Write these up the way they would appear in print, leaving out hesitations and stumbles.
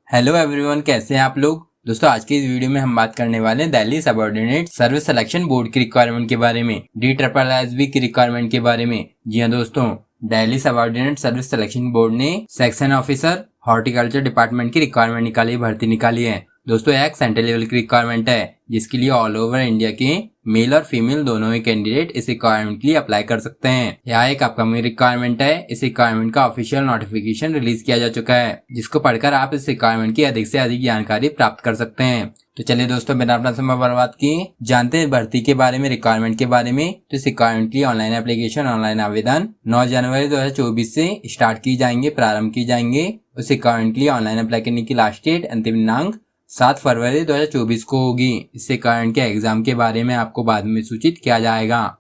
Hello everyone, कैसे हैं आप लोग। दोस्तों आज के इस वीडियो में हम बात करने वाले हैं Delhi subordinate service selection board की रिक्वायरमेंट के बारे में, DSSB की रिक्वायरमेंट के बारे में। जी हाँ दोस्तों, Delhi subordinate service selection board ने सेक्शन ऑफिसर हॉर्टिकल्चर डिपार्टमेंट की रिक्वायरमेंट निकाली, भर्ती निकाली है। दोस्तों एक सेंट्रल लेवल की रिक्वायरमेंट है, जिसके लिए ऑल ओवर इंडिया के मेल और फीमेल दोनों ही कैंडिडेट इस रिक्वायरमेंट के लिए अप्लाई कर सकते हैं। यह एक अपकमिंग रिक्वायरमेंट है। इस रिक्वायरमेंट का ऑफिशियल नोटिफिकेशन रिलीज किया जा चुका है, जिसको पढ़कर आप इस रिक्वायरमेंट की अधिक से अधिक जानकारी प्राप्त कर सकते हैं। तो चलिए दोस्तों, बिना अपना समय बर्बाद किए जानते हैं भर्ती के बारे में, रिक्वायरमेंट के बारे में। तो इस रिक्वायरमेंट के लिए ऑनलाइन एप्लीकेशन, ऑनलाइन आवेदन 9 जनवरी 2024 से स्टार्ट की जाएंगे, प्रारंभ की जाएंगे। उस रिक्वायरमेंट के लिए ऑनलाइन अप्लाई करने की लास्ट डेट, अंतिम दिनांक 7 फरवरी 2024 को होगी। इससे कारण के एग्जाम के बारे में आपको बाद में सूचित किया जाएगा।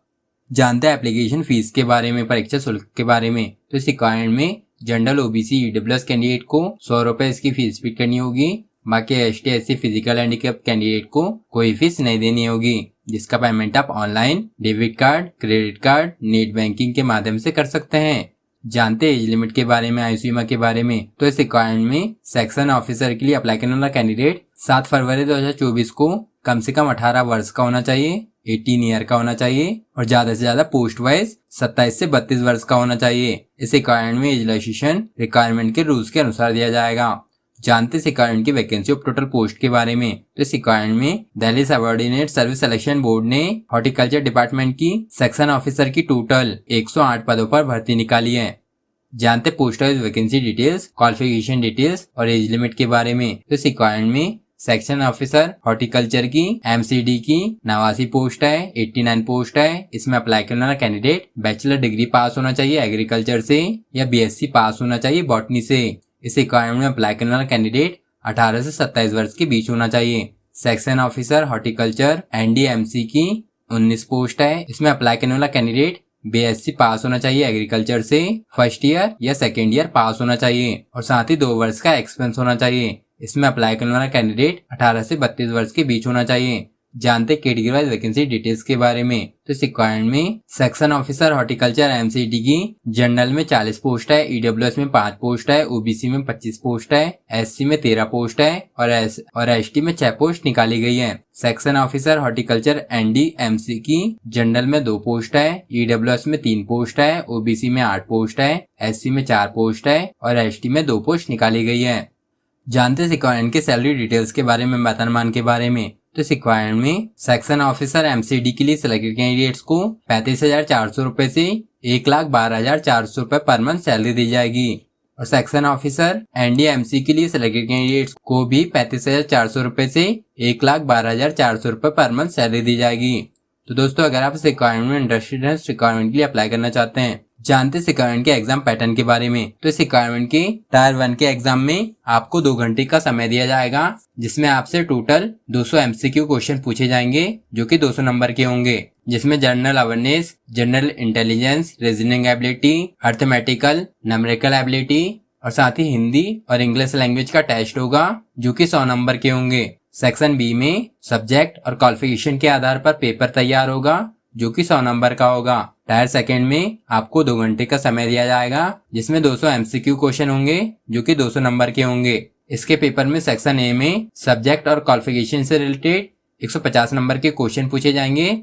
जानते हैं एप्लीकेशन फीस के बारे में, परीक्षा शुल्क के बारे में। तो इस रिक्वायरमेंट में जनरल ओबीसी ईडब्ल्यूएस कैंडिडेट को 100 रुपए इसकी फीस पे करनी होगी। बाकी ST SC physical handicap candidate को कोई फीस नहीं देनी होगी, जिसका पेमेंट आप online, debit card, credit card, net banking के माध्यम से कर सकते हैं। जानते हैं एज लिमिट के बारे में, आयु सीमा के बारे में। तो इस रिक्वायरमेंट में सेक्शन ऑफिसर के लिए अप्लाई करने वाला कैंडिडेट 7 फरवरी 2024 को कम से कम 18 वर्ष का होना चाहिए, 18 ईयर का होना चाहिए, और ज्यादा से ज्यादा पोस्ट वाइज 27 से 32 वर्ष का होना चाहिए। इस रिक्वायरमेंट में एज रिलैक्सेशन रिक्वायरमेंट के रूल्स के अनुसार दिया जाएगा। जानते इस रिक्वायरमेंट की वैकेंसी ऑफ टोटल पोस्ट के बारे में। तो इस रिक्वायरमेंट में Delhi subordinate service selection board ने हॉर्टिकल्चर डिपार्टमेंट की सेक्शन ऑफिसर की टोटल 108 पदों पर भर्ती निकाली है। जानते post wise vacancy details, qualification details और एज लिमिट के बारे में। तो इस रिक्वायरमेंट में सेक्शन ऑफिसर हॉर्टिकल्चर की MCD की 89 पोस्ट है, 89 पोस्ट है। इसमें अप्लाई करने वाला कैंडिडेट बैचलर डिग्री पास होना चाहिए एग्रीकल्चर से, या BSc पास होना चाहिए बॉटनी से। इस रिक्वायरमेंट में अप्लाई करने वाला कैंडिडेट 18 से 27 वर्ष के बीच होना चाहिए। सेक्शन ऑफिसर हॉर्टिकल्चर NDMC की 19 पोस्ट है। इसमें अप्लाई करने वाला कैंडिडेट BSc पास होना चाहिए एग्रीकल्चर से, फर्स्ट ईयर या सेकेंड ईयर पास होना चाहिए, और साथ ही 2 वर्ष का एक्सपीरियंस होना चाहिए। इसमें अप्लाई करने वाला कैंडिडेट 18 से 32 वर्ष के बीच होना चाहिए। जानते कैटेगरी वाइज वैकेंसी डिटेल्स के बारे में। तो इस रिक्वायरमेंट में सेक्शन ऑफिसर हॉर्टिकल्चर MCD की जनरल में 40 पोस्ट है, EWS में 5 पोस्ट है, OBC में 25 पोस्ट है, SC में 13 पोस्ट है, और ST में 6 पोस्ट निकाली गई है। सेक्शन ऑफिसर हॉर्टिकल्चर NDMC की जनरल में 2 पोस्ट है, EWS में 3 पोस्ट है, OBC में 8 पोस्ट है, SC में 4 पोस्ट है, और ST में 2 पोस्ट निकाली गई है। जानते हैं रिक्वायरमेंट के सैलरी डिटेल्स के बारे में, वेतनमान के बारे में। तो इस रिक्वायरमेंट में सेक्शन ऑफिसर MCD के लिए सिलेक्टेड कैंडिडेट्स को 35,400 रुपए से 1,12,400 रुपए पर मंथ सैलरी दी जाएगी, और सेक्शन ऑफिसर NDMC के लिए सिलेक्टेड कैंडिडेट्स को भी 35,400 रुपए से 1,12,400 रुपए पर मंथ सैलरी दी जाएगी। तो दोस्तों, अगर आप इस रिक्वायरमेंट में इंटरेस्टेड हैं, इस रिक्वायरमेंट के लिए अप्लाई करना चाहते हैं। जानते इस रिक्वायरमेंट के एग्जाम पैटर्न के बारे में। तो इस रिक्वायरमेंट के टायर 1 के एग्जाम में आपको 2 घंटे का समय दिया जाएगा, जिसमें आपसे टोटल 200 MCQ क्वेश्चन पूछे जाएंगे, जो कि 200 नंबर के होंगे। जिसमें general awareness, general intelligence, reasoning ability, arithmetical, numerical ability, और साथ ही हिंदी और इंग्लिश लैंग्वेज का टेस्ट होगा, जो कि 100 नंबर के होंगे। सेक्शन B में सब्जेक्ट और क्वालिफिकेशन के आधार पर पेपर तैयार होगा, जो कि 100 नंबर का होगा। टायर 2 में आपको 2 घंटे का समय दिया जाएगा, जिसमें 200 MCQ क्वेश्चन होंगे, जो कि 200 नंबर के होंगे। इसके पेपर में सेक्शन A में सब्जेक्ट और क्वालिफिकेशन से रिलेटेड 150 नंबर के क्वेश्चन पूछे जाएंगे,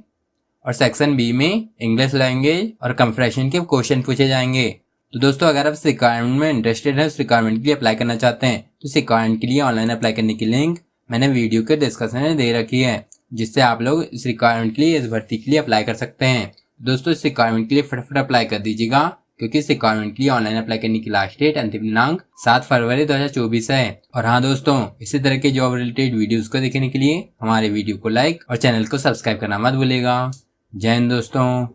और सेक्शन B में इंग्लिश लैंग्वेज और कंप्रेशन के क्वेश्चन पूछे जाएंगे। तो दोस्तों, अगर आप इस रिक्वायरमेंट में इंटरेस्टेड हैं, इस रिक्वायरमेंट के लिए अप्लाई करना चाहते हैं, तो इस रिक्वायरमेंट के लिए ऑनलाइन अप्लाई करने की लिंक मैंने वीडियो के डिस्क्रिप्शन में दे रखी है, जिससे आप लोग इस रिक्वायरमेंट के लिए, इस भर्ती के लिए अप्लाई कर सकते हैं। दोस्तों, इस रिक्वायरमेंट के लिए फटाफट अप्लाई कर दीजिएगा, क्योंकि इस रिक्वायरमेंट के लिए ऑनलाइन अप्लाई करने की लास्ट डेट, अंतिम दिनांक 7 फरवरी 2024 है। और हाँ दोस्तों, इसी तरह के जॉब रिलेटेड वीडियोस को देखने के लिए हमारे वीडियो को लाइक और चैनल को सब्सक्राइब करना मत भूलिएगा। जय हिंद दोस्तों।